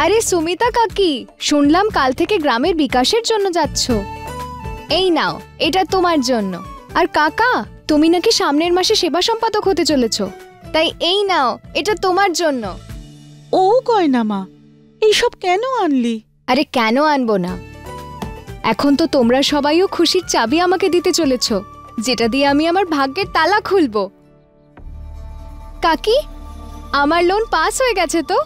আরে সুমিতা কাকি, শুনলাম কাল থেকে গ্রামের বিকাশের জন্য যাচ্ছ। এই নাও, এটা তোমার জন্য। আর কাকা, তুমি নাকি সামনের মাসে সেবা সম্পাদক হতে চলেছ, তাই এই নাও, এটা তোমার জন্য। ও গয়না মা, এইসব কেন আনলি? আরে কেন আনবো না, এখন তো তোমরা সবাইও খুশির চাবি আমাকে দিতে চলেছ, যেটা দিয়ে আমি আমার ভাগ্যের তালা খুলবো। কাকি, আমার লোন পাস হয়ে গেছে তো?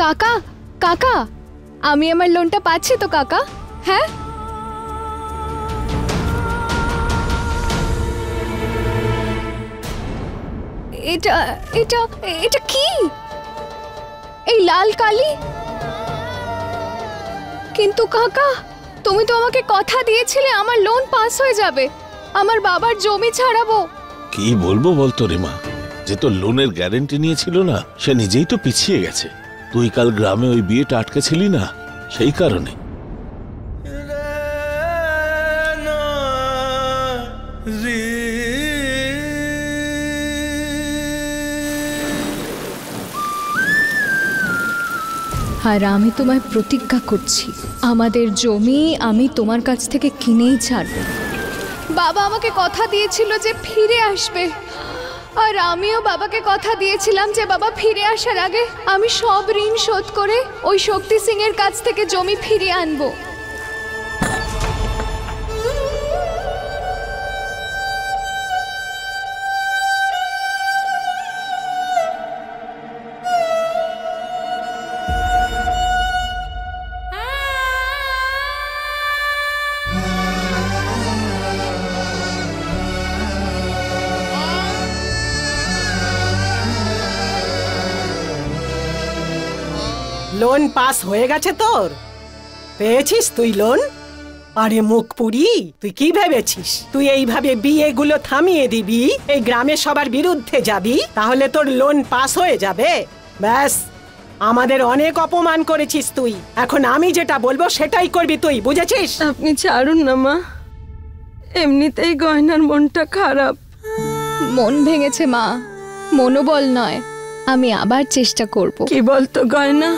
কাকা কাকা, আমি আমার লোনটা পাচ্ছি তো কাকা? হ্যাঁ, এটা এটা এটা কি? এই লাল কালি? কিন্তু কাকা, তুমি তো আমাকে কথা দিয়েছিলে আমার লোন পাস হয়ে যাবে, আমার বাবার জমি ছাড়াবো। কি বলবো বলতো রে মা, যে তোর লোনের গ্যারান্টি নিয়েছিল না, সে নিজেই তো পিছিয়ে গেছে। তুই কাল গ্রামে ওই বিয়েটা আটকেছিলি না, সেই কারণে। আর আমি তোমায় প্রতিজ্ঞা করছি, আমাদের জমি আমি তোমার কাছ থেকে কিনেই ছাড়বো। বাবা আমাকে কথা দিয়েছিল যে ফিরে আসবে, আর আমিও বাবাকে কথা দিয়েছিলাম যে বাবা ফিরে আসার আগে আমি সব ঋণ শোধ করে ওই শক্তি সিং এর কাছ থেকে জমি ফিরিয়ে আনবো। লোন পাস হয়ে গেছে তোর? পেয়েছিস তুই লোন? আরে মুখ পুরি, তুই কি ভেবেছিস তুই এইভাবে বিয়েগুলো থামিয়ে দিবি, এই গ্রামের সবার বিরুদ্ধে যাবি, তাহলে তোর লোন পাস হয়ে যাবে? ব্যাস, আমাদের অনেক অপমান করেছিস তুই, এখন আমি যেটা বলবো সেটাই করবি তুই, বুঝেছিস? আপনি ছাড়ুন না মা, এমনিতেই গয়নার মনটা খারাপ। মন ভেঙেছে মা, মনোবল নয়, আমি আবার চেষ্টা করব। কি বলতো গয়না,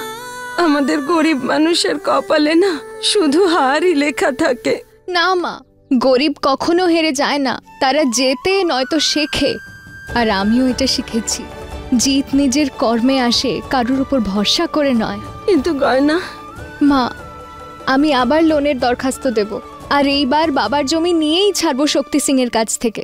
আমাদের গরিব মানুষের কপালে না শুধু হারই লেখা থাকে। না মা, গরিব কখনো হেরে যায় না, তারা জেতে নয়তো শেখে। আর আমিও এটা শিখেছি, জিত নিজের কর্মে আসে, কারোর উপর ভরসা করে নয়। কিন্তু গয়না মা, আমি আবার লোনের দরখাস্ত দেব, আর এইবার বাবার জমি নিয়েই ছাড়বো শক্তি সিং এর কাছ থেকে।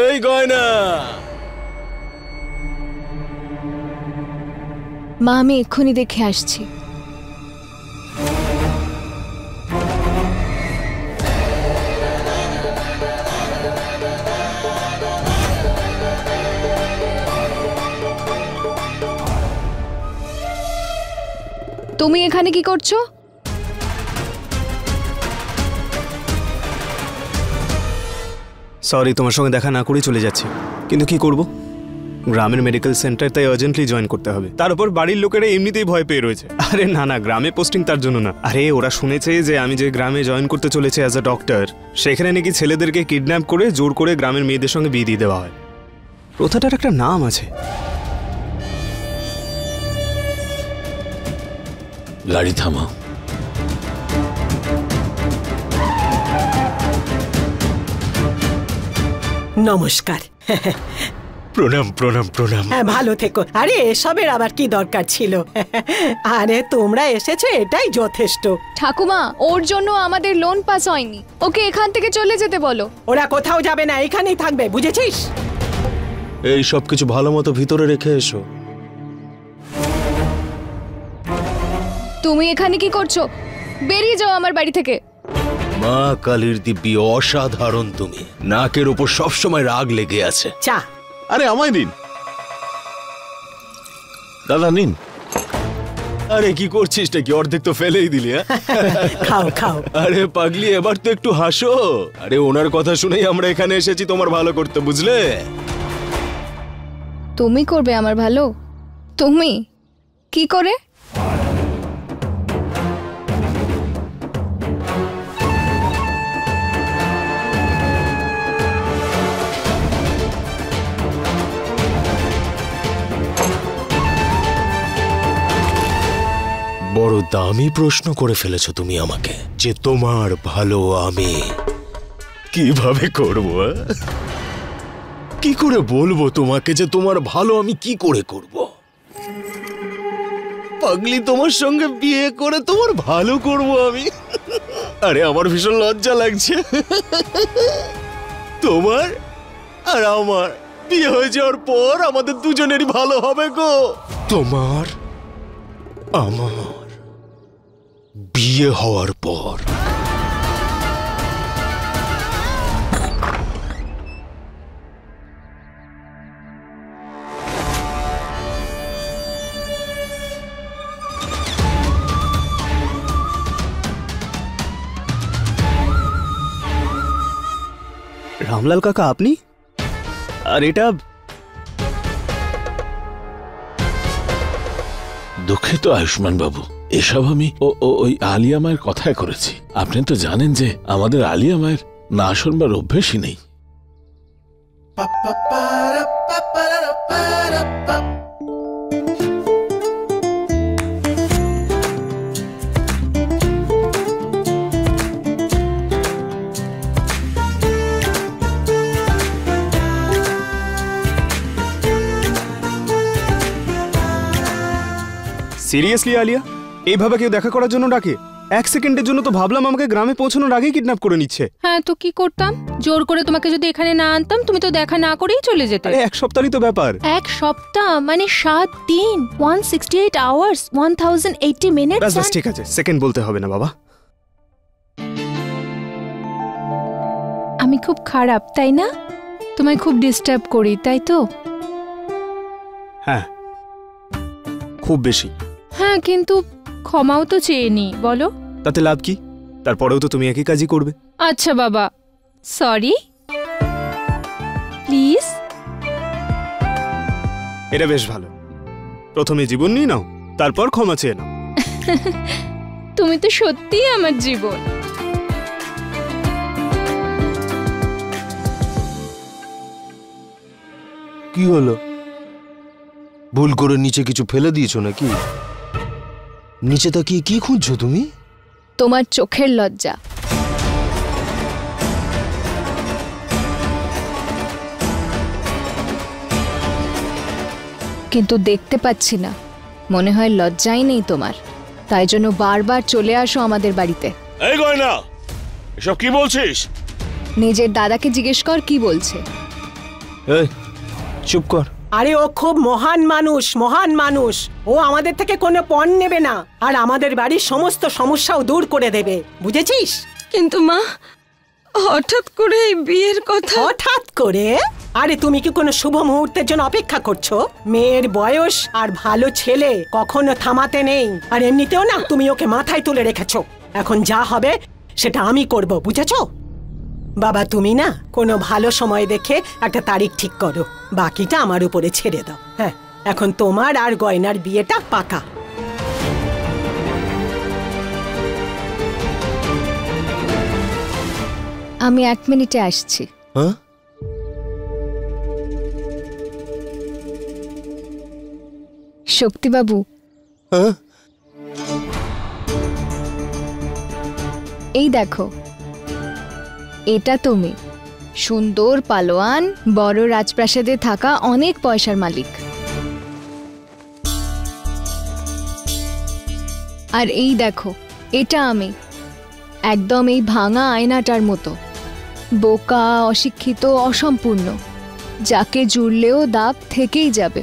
এই গয়না, মা, আমি এক্ষুনি দেখে আসছি। তুমি এখানে কি করছো? সরি, তোমার সঙ্গে দেখা না করে চলে যাচ্ছি, কিন্তু কি করব, গ্রামের মেডিকেল সেন্টার, তাই আর্জেন্টলি জয়েন করতে হবে। তার উপর বাড়ির লোকেরা এমনিতেই ভয় পেয়ে রয়েছে। আরে না না, গ্রামে পোস্টিং তার জন্য না। আরে ওরা শুনেছে যে আমি যে গ্রামে জয়েন করতে চলেছি অ্যাজ আ ডক্টর, সেখানে নাকি ছেলেদেরকে কিডন্যাপ করে জোর করে গ্রামের মেয়েদের সঙ্গে বিয়ে দিয়ে দেওয়া হয়। প্রথাটার একটা নাম আছে। গাড়ি থামাও। নমস্কার। প্রণাম প্রণাম প্রণাম। হ্যাঁ, ভালো থেকো। আরে এসবের আবার কি দরকার ছিল? আরে তোমরা এসেছো, এটাই যথেষ্ট। ঠাকুমা, ওর জন্য আমাদের লোন পাস হয়নি, ওকে এখান থেকে চলে যেতে বলো। ওরা কোথাও যাবে না, এখানেই থাকবে, বুঝেছিস? এই সব কিছু ভালো মতো ভিতরে রেখে এসো। তুমি এখানে কি করছো? বেরিয়ে যাও আমার বাড়ি থেকে। মা কালীর দিব্যি অসাধারণ, তুমি নাকের উপর সবসময় রাগ লেগে আছে। চা। আরে আমায় দিন দাদা, নিন। আরে কি করছিস, কি অর্ধেক তো ফেলেই দিলি। খাও খাও। আরে পাগলি, এবার তো একটু হাসো। আরে ওনার কথা শুনেই আমরা এখানে এসেছি তোমার ভালো করতে, বুঝলে? তুমি করবে আমার ভালো? তুমি কি করে? বড় দামি প্রশ্ন করে ফেলেছো তুমি আমাকে, যে তোমার ভালো আমি কিভাবে করব? কি করে বলবো তোমাকে যে তোমার ভালো আমি কি করে করব? পাগলি, তোমার সঙ্গে বিয়ে করে তোমার ভালো করব আমি? আরে আমার ভীষণ লজ্জা লাগছে। তোমার আর আমার বিয়ে হয়ে যাওয়ার পর আমাদের দুজনেরই ভালো হবে গো। তোমার আমার বিয়ে হওয়ার পর। রামলাল কাকা, আপনি? আর এটা দুঃখিত আয়ুষ্মান বাবু, এসব আমি ওই আলিয়া মায়ের কথায় করেছি। আপনি তো জানেন যে আমাদের আলিয়া মায়ের না শুনবার অভ্যেসই নেই। সিরিয়াসলি আলিয়া, এইভাবে কেউ দেখা করার জন্য ডাকে? এক সেকেন্ডের জন্য তো ভাবলাম আমাকে গ্রামে পৌঁছানোর আগেই কিডন্যাপ করে নিচ্ছে। হ্যাঁ, তো কি করতাম? জোর করে তোমাকে যদি এখানে না আনতাম, তুমি তো দেখা না করেই চলে যেতে। আরে এক সপ্তাহই তো ব্যাপার। এক সপ্তাহ মানে 7 দিন, 168 আওয়ার্স, 1080 মিনিটস। ব্যাস ঠিক আছে, সেকেন্ড বলতে হবে না বাবা। আমি খুব খারাপ, তাই না? তোমায় খুব ডিস্টার্ব করি, তাই তো? হ্যাঁ, খুব বেশি। হ্যাঁ, কিন্তু ক্ষমাও তো চেয়ে নি, বলো। তাতে লাভ কি? তারপরেও তো তুমি একই কাজই করবে। আচ্ছা বাবা, সরি প্লিজ। এটা বেশ ভালো। প্রথমে জীবন নিয়ে নাও, তারপর ক্ষমা চেয়ে নাও। তুমি তো সত্যিই আমার জীবন। কি হলো? ভুল করে নিচে কিছু ফেলে দিয়েছো নাকি? নিচে তাকিয়ে কি খুঁজছো তুমি? তোমার চোখের লজ্জা। কিন্তু দেখতে পাচ্ছি না, মনে হয় লজ্জাই নেই তোমার। তাই জন্য বারবার চলে আসো আমাদের বাড়িতে। এই গয়না, এসব কি বলছিস? নিজের দাদাকে জিজ্ঞেস কর কি বলছে। এই চুপ কর। আরে ও খুব মহান মানুষ, মহান মানুষ। ও আমাদের থেকে কোনো পণ নেবে না, আর আমাদের বাড়ির সমস্ত সমস্যাও দূর করে দেবে, বুঝেছিস? কিন্তু মা, হঠাৎ করে এই বিয়ের কথা। হঠাৎ করে? আরে তুমি কি কোনো শুভ মুহূর্তের জন্য অপেক্ষা করছো? মেয়ের বয়স আর ভালো ছেলে কখনো থামাতে নেই। আর এমনিতেও না, তুমি ওকে মাথায় তুলে রেখেছো। এখন যা হবে সেটা আমি করব, বুঝেছো? বাবা, তুমি না কোনো ভালো সময় দেখে একটা তারিখ ঠিক করো, বাকিটা আমার উপরে ছেড়ে দাও। হ্যাঁ, এখন তোমার আর গয়নার বিয়েটা পাকা। আমি 1 মিনিটে আসছি। হ্যাঁ, শক্তিবাবু, হ্যাঁ, এই দেখো, এটা তুমি। সুন্দর পালোয়ান, বড় রাজপ্রাসাদে থাকা অনেক পয়সার মালিক। আর এই দেখো, এটা আমি, একদম এই ভাঙা আয়নাটার মতো, বোকা, অশিক্ষিত, অসম্পূর্ণ, যাকে জুড়লেও দাগ থেকেই যাবে।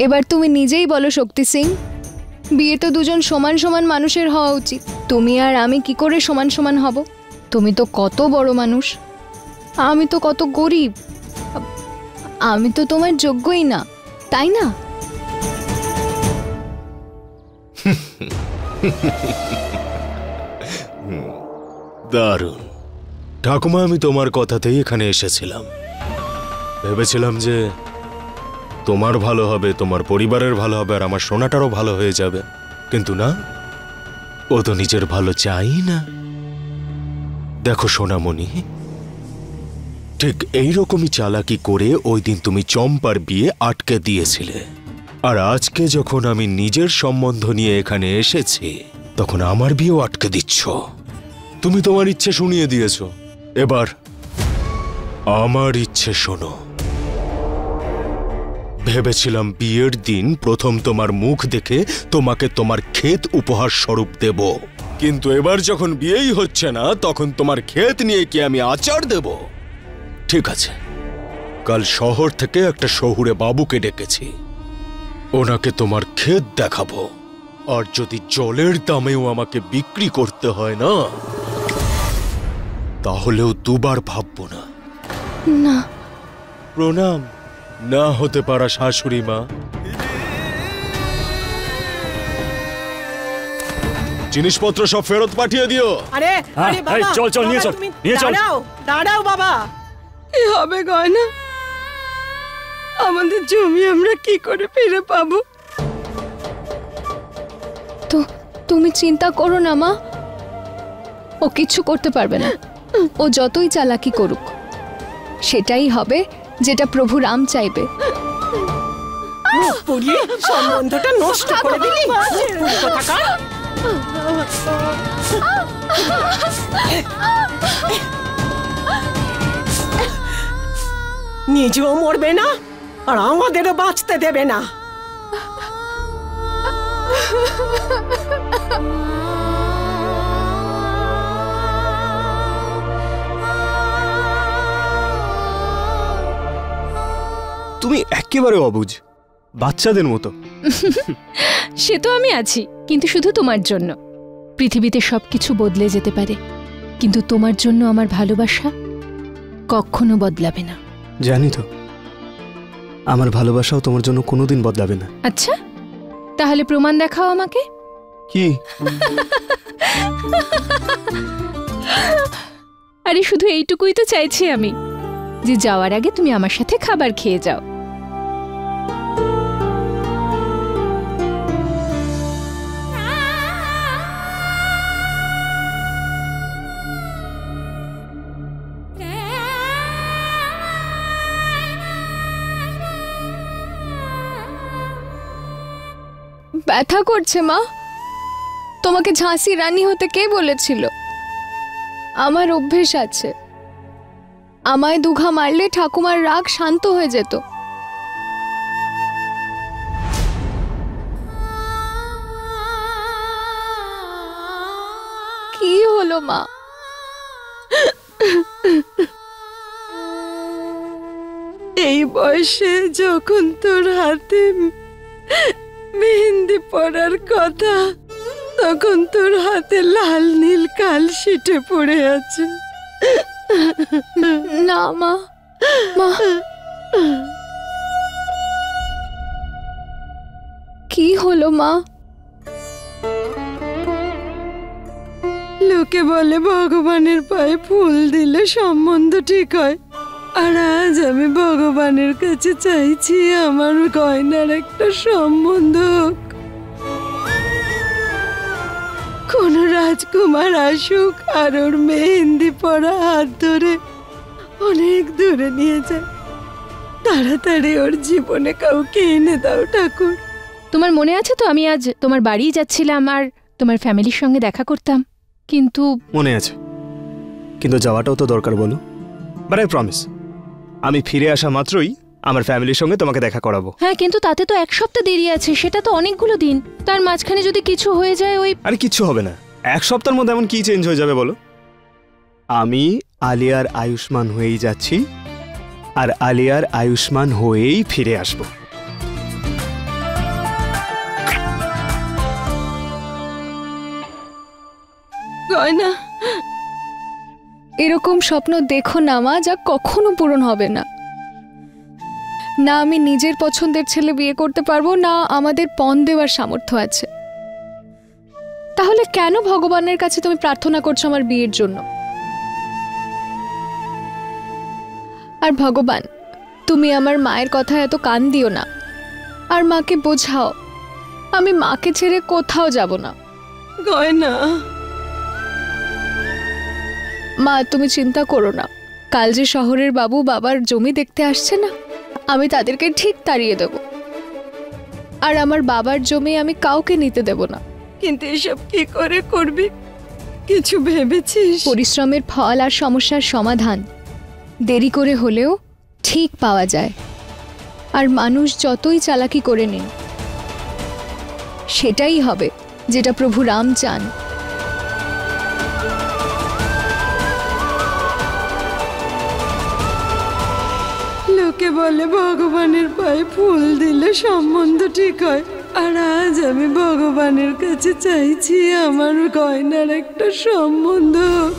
এবার তুমি নিজেই বলো শক্তি সিং, বিয়ে তো দুজন সমান সমান মানুষের হওয়া উচিত। তুমি আর আমি কি করে সমান সমান হব? তুমি তো কত বড় মানুষ, আমি তো কত গরিব। আমি তো তোমার যোগ্যই না, তাই না? দারুণ ঠাকুমা, আমি তোমার কথাতেই এখানে এসেছিলাম। ভেবেছিলাম যে তোমার ভালো হবে, তোমার পরিবারের ভালো হবে, আর আমার সোনাটারও ভালো হয়ে যাবে। কিন্তু না, ও তো নিজের ভালো চাই না। দেখো সোনামণি, ঠিক এইরকমই চালাকি করে ওই দিন তুমি চম্পার বিয়ে আটকে দিয়েছিলে, আর আজকে যখন আমি নিজের সম্বন্ধ নিয়ে এখানে এসেছি তখন আমার বিয়েও আটকে দিচ্ছ। তুমি তোমার ইচ্ছে শুনিয়ে দিয়েছো, এবার আমার ইচ্ছে শোনো। ভেবেছিলাম বিয়ের দিন প্রথম তোমার মুখ দেখে তোমাকে তোমার ক্ষেত উপহার স্বরূপ দেব, কিন্তু এবার যখন বিয়েই হচ্ছে না তখন তোমার ক্ষেত নিয়ে কি আমি আচার দেব? ঠিক আছে, কাল শহর থেকে একটা শহুরে বাবুকে ডেকেছি, ওনাকে তোমার ক্ষেত দেখাবো, আর যদি জলের দামেও আমাকে বিক্রি করতে হয় না তাহলেও দুবার ভাববো না। না। প্রণাম। না হতে পারা শাশুড়ি মা, জিনিসপত্র সব ফেরত পাঠিয়ে দিও। আরে আরে বাবা, চল, চল, নিয়ে বাবা, চল, তুমি নিয়ে চল। দাঁড়াও, দাঁড়াও বাবা। কি হবে গয়না? আমাদের জমি আমরা কি করে ফিরে পাবো? তো তুমি চিন্তা করো না মা, ও কিচ্ছু করতে পারবে না। ও যতই চালাকি করুক সেটাই হবে যেটা প্রভু রাম চাইবে। পুরি, সম্বন্ধটা নষ্ট করে দিলি কোথাকার। নিজেও মরবে না আর আমাদেরও বাঁচতে দেবে না। তুমি একেবারে অবুঝ, বাচ্চাদের মতো। সে তো আমি আছি, কিন্তু শুধু তোমার জন্য। পৃথিবীতে সবকিছু বদলে যেতে পারে, কিন্তু তোমার জন্য আমার ভালোবাসা কখনো বদলাবে না। জানি তো, আমার ভালোবাসাও তোমার জন্য কোনোদিন বদলাবে না। আচ্ছা, তাহলে প্রমাণ দেখাও আমাকে। কি? আরে শুধু এইটুকুই তো চাইছি আমি, যে যাওয়ার আগে তুমি আমার সাথে খাবার খেয়ে যাও। ব্যথা করছে মা। তোমাকে ঝাঁসি রানী হতে কে বলেছিল? আমার অভ্যেস আছে, আমায় দুঘা মারলে ঠাকুমার রাগ শান্ত হয়ে যেত। কি হলো মা? এই বয়সে যখন তোর হাতে মেহেন্দি পড়ার কথা, তখন তোর হাতে লাল নীল কালশিটে পড়ে আছে। না মা, মা কি হলো মা? লোকে বলে ভগবানের পায়ে ফুল দিলে সম্বন্ধ ঠিক হয়, আর আজ আমি ভগবানের কাছে চাইছি আমার গয়নার একটা সম্বন্ধ হোক। কোন রাজকুমার আসুক আর ওর মেহেন্দি পরা হাত ধরে অনেক দূরে নিয়ে যায়। তাড়াতাড়ি ওর জীবনে কাউকে এনে দাও ঠাকুর। তোমার মনে আছে তো আমি আজ তোমার বাড়ি যাচ্ছিলাম আর তোমার ফ্যামিলির সঙ্গে দেখা করতাম, কিন্তু মনে আছে, কিন্তু যাওয়াটাও তো দরকার বলো। বাট আই প্রমিস, আমি ফিরে আসা মাত্রই আমার ফ্যামিলির সঙ্গে তোমাকে দেখা করাবো। হ্যাঁ, কিন্তু তাতে তো 1 সপ্তাহ দেরি আছে, সেটা তো অনেকগুলো দিন। তার মাঝখানে যদি কিছু হয়ে যায় ওই... আরে কিচ্ছু হবে না, 1 সপ্তাহের মধ্যে এমন কি চেঞ্জ হয়ে যাবে বলো? আমি আলিয়ার আয়ুষ্মান হয়েই যাচ্ছি, আর আলিয়ার আয়ুষ্মান হয়েই ফিরে আসবো। গয়না, এরকম স্বপ্ন দেখো না মা, যা কখনো পূরণ হবে না। না আমি নিজের পছন্দের ছেলে বিয়ে করতে পারবো, না আমাদের পণ দেওয়ার সামর্থ্য আছে। তাহলে কেন ভগবানের কাছে তুমি প্রার্থনা করছো আমার বিয়ের জন্য? আর ভগবান তুমি আমার মায়ের কথা এত কান দিও না, আর মাকে বোঝাও আমি মাকে ছেড়ে কোথাও যাব না। গয়না, মা তুমি চিন্তা করো না, কাল যে শহরের বাবু বাবার জমি দেখতে আসছে না, আমি তাদেরকে ঠিক তাড়িয়ে দেব। আর আমার বাবার জমি আমি কাউকে নিতে দেব না। কিন্তু এসব কি করে করবি, কিছু ভেবেছিস? পরিশ্রমের ফল আর সমস্যার সমাধান দেরি করে হলেও ঠিক পাওয়া যায়। আর মানুষ যতই চালাকি করে নিন, সেটাই হবে যেটা প্রভু রাম চান। লোকে বলে ভগবানের পায়ে ফুল দিলে সম্বন্ধ ঠিক হয়, আর আজ আমি ভগবানের কাছে চাইছি আমার গয়নার একটা সম্বন্ধ হোক।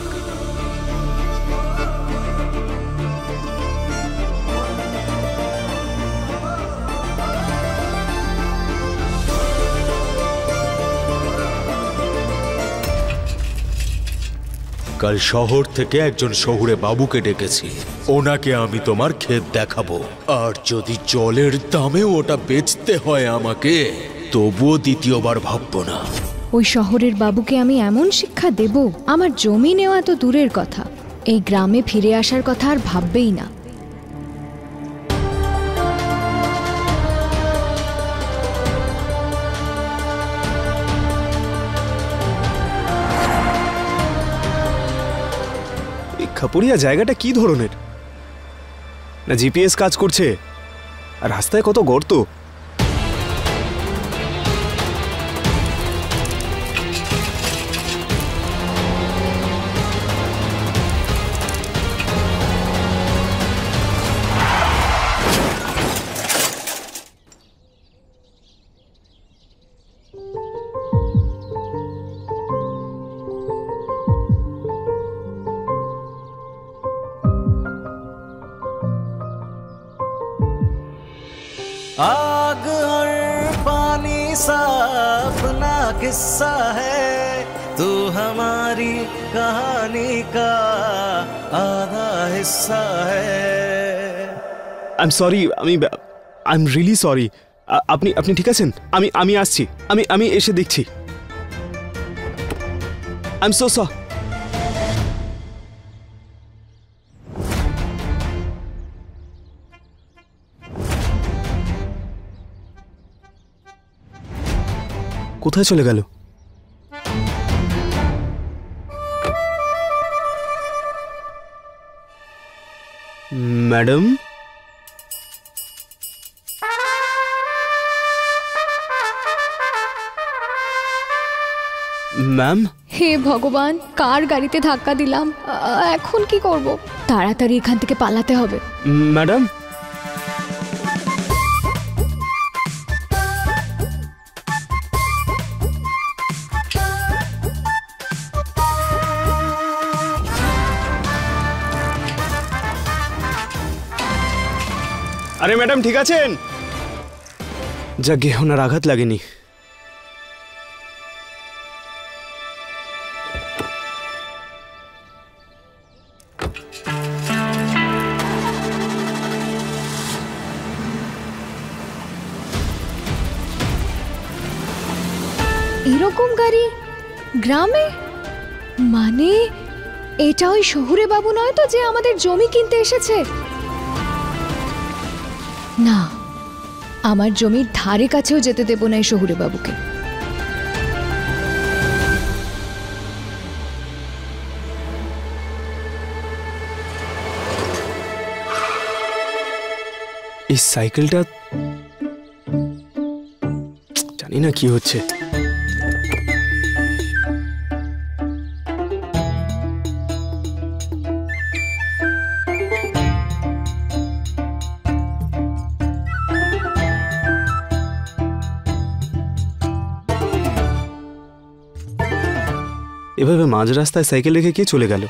কাল শহর থেকে একজন শহুরে বাবুকে ডেকেছি, ওনাকে আমি তোমার ক্ষেত দেখাবো। আর যদি জলের দামেও ওটা বেচতে হয় আমাকে, তবুও দ্বিতীয়বার ভাববো না। ওই শহরের বাবুকে আমি এমন শিক্ষা দেব, আমার জমি নেওয়া তো দূরের কথা, এই গ্রামে ফিরে আসার কথা আর ভাববেই না। খাপুরিয়া জায়গাটা কি ধরনের? না জিপিএস কাজ করছে, আর রাস্তায় কত গর্ত। आग और पानी सा अपना किस्सा है, तू हमारी कहानी का आधा हिस्सा है। I am sorry, I am really sorry. আপনি ঠিক আছেন? আমি আসছি, আমি এসে দেখছি। I am so sorry. কোথায় চলে গেল? Madam, ma'am. হে ভগবান, কার গাড়িতে ধাক্কা দিলাম, এখন কি করব? তাড়াতাড়ি এখান থেকে পালাতে হবে। ম্যাডাম, আরে ম্যাডাম ঠিক আছেন? যাকে ওনার আঘাত লাগেনি। এরকম গাড়ি গ্রামে? মানে এটা ওই শহুরে বাবু নয় তো, যে আমাদের জমি কিনতে এসেছে? না, আমার জমির ধারে কাছেও যেতে দেব না এই শহুরে বাবুকে। এই সাইকেলটা জানি না কি হচ্ছে। এভাবে মাঝ রাস্তায় সাইকেল রেখে কে চলে গেল?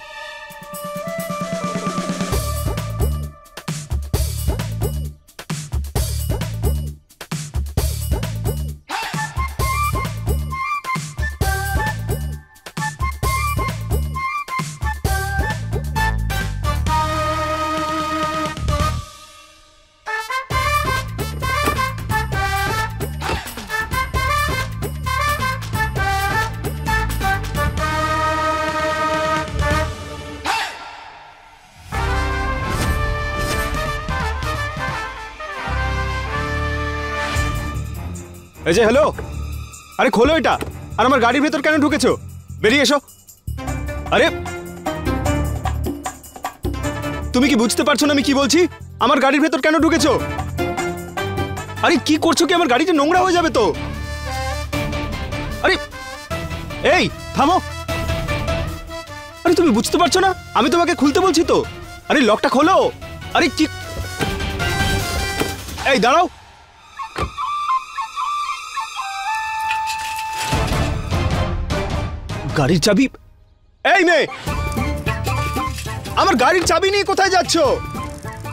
এই যে হ্যালো, আরে খোলো এটা। আর আমার গাড়ির ভেতর কেন ঢুকেছো? বেরিয়ে এসো। আরে তুমি কি বুঝতে পারছো না আমি কি বলছি? আমার গাড়ির ভেতর কেন ঢুকেছো? আরে কি করছো কি? আমার গাড়িটা নোংরা হয়ে যাবে তো। আরে এই থামো। আরে তুমি বুঝতে পারছো না? আমি তোমাকে খুলতে বলছি তো। আরে লকটা খোলো। আরে কি, এই দাঁড়াও। গাড়ির চাবি? এই মেয়ে, আমার গাড়ির চাবি নিয়ে কোথায় যাচ্ছো?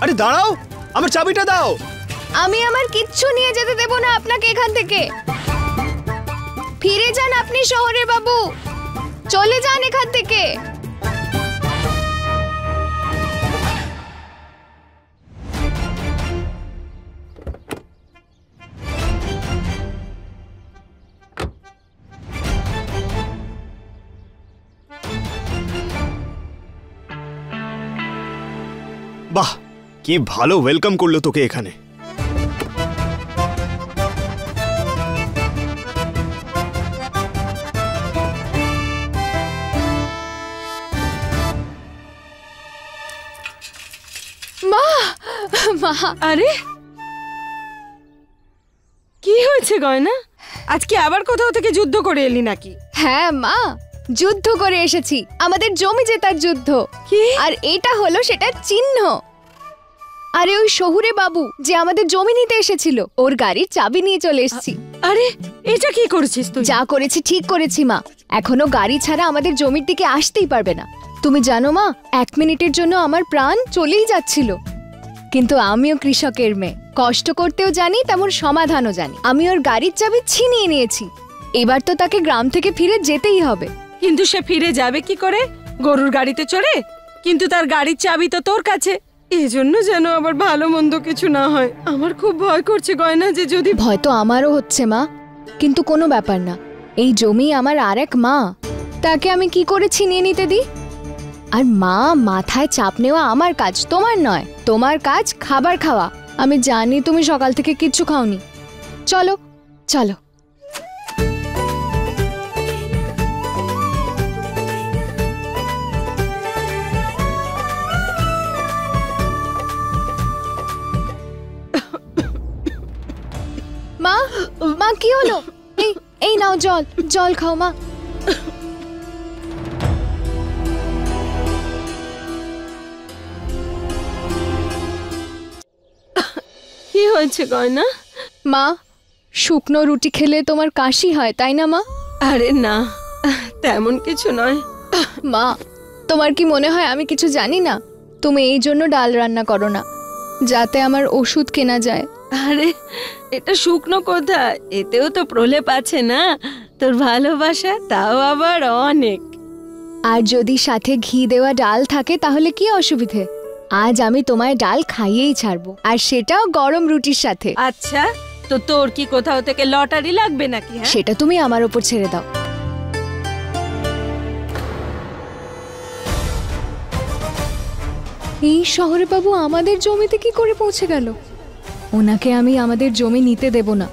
আরে দাঁড়াও, আমার চাবিটা দাও। আমি আমার কিচ্ছু নিয়ে যেতে দেব না আপনাকে এখান থেকে। ফিরে যান আপনি শহরের বাবু, চলে যান এখান থেকে। বাহ, কি ভালো ওয়েলকাম করলো তোকে এখানে। মা, মা, আরে কি হয়েছে গয়না? আজকে আবার কোথাও থেকে যুদ্ধ করে এলি নাকি? হ্যাঁ মা, যুদ্ধ করে এসেছি, আমাদের জমি জেতার যুদ্ধ। কি? আর এটা হলো সেটার চিহ্ন। আরে ওই শহুরে বাবু যে আমাদের জমি নিতে এসেছিল, ওর গাড়ির চাবি নিয়ে চলে এসেছি। আরে এটা কি করেছিস তুই? যা করেছি ঠিক করেছি মা, এখনো গাড়ি ছাড়া আমাদের জমির দিকে আসতেই পারবে না। তুমি জানো মা, 1 মিনিটের জন্য আমার প্রাণ চলেই যাচ্ছিল, কিন্তু আমিও কৃষকের মেয়ে, কষ্ট করতেও জানি তেমন সমাধানও জানি। আমি ওর গাড়ির চাবি ছিনিয়ে নিয়েছি, এবার তো তাকে গ্রাম থেকে ফিরে যেতেই হবে। কিন্তু সে ফিরে যাবে কি করে? গরুর গাড়িতে চড়ে? কিন্তু তার গাড়ির চাবি তো তোর কাছে। এজন্য যেন আবার ভালো মন্দ কিছু না হয়। আমার খুব ভয় করছে গয়না, যে যদি... ভয় তো আমারও হচ্ছে মা, কিন্তু কোনো ব্যাপার না, এই জমি আমার আরেক মা, তাকে আমি কি করে ছিনিয়ে নিতে দিই? আর মা, মাথায় চাপ নেওয়া আমার কাজ, তোমার নয়। তোমার কাজ খাবার খাওয়া। আমি জানি তুমি সকাল থেকে কিচ্ছু খাওনি। চলো চলো। মা, মা কি হলো? এই নাও জল, জল খাও মা। কি হয়েছে গয়না? মা, শুকনো রুটি খেলে তোমার কাশি হয় তাই না মা? আরে না, তেমন কিছু নয়। মা, তোমার কি মনে হয় আমি কিছু জানি না? তুমি এই জন্য ডাল রান্না করো না, যাতে আমার ওষুধ কেনা যায়। আরে এটা শুকনো কোথায়, এতেও তো প্রলেপ আছে না, তোর ভালোবাসা, তাও আবার অনেক। আর যদি সাথে ঘি দেওয়া ডাল থাকে তাহলে কি অসুবিধে? আজ আমি তোমায় ডাল খাইয়েই ছাড়বো, আর সেটাও গরম রুটির সাথে। আচ্ছা, তো তোর কি কোথাও থেকে লটারি লাগবে নাকি? সেটা তুমি আমার উপর ছেড়ে দাও। এই শহরে বাবু আমাদের জমিতে কি করে পৌঁছে গেল? ওনাকে আমি আমাদের জমি নিতে দেব না।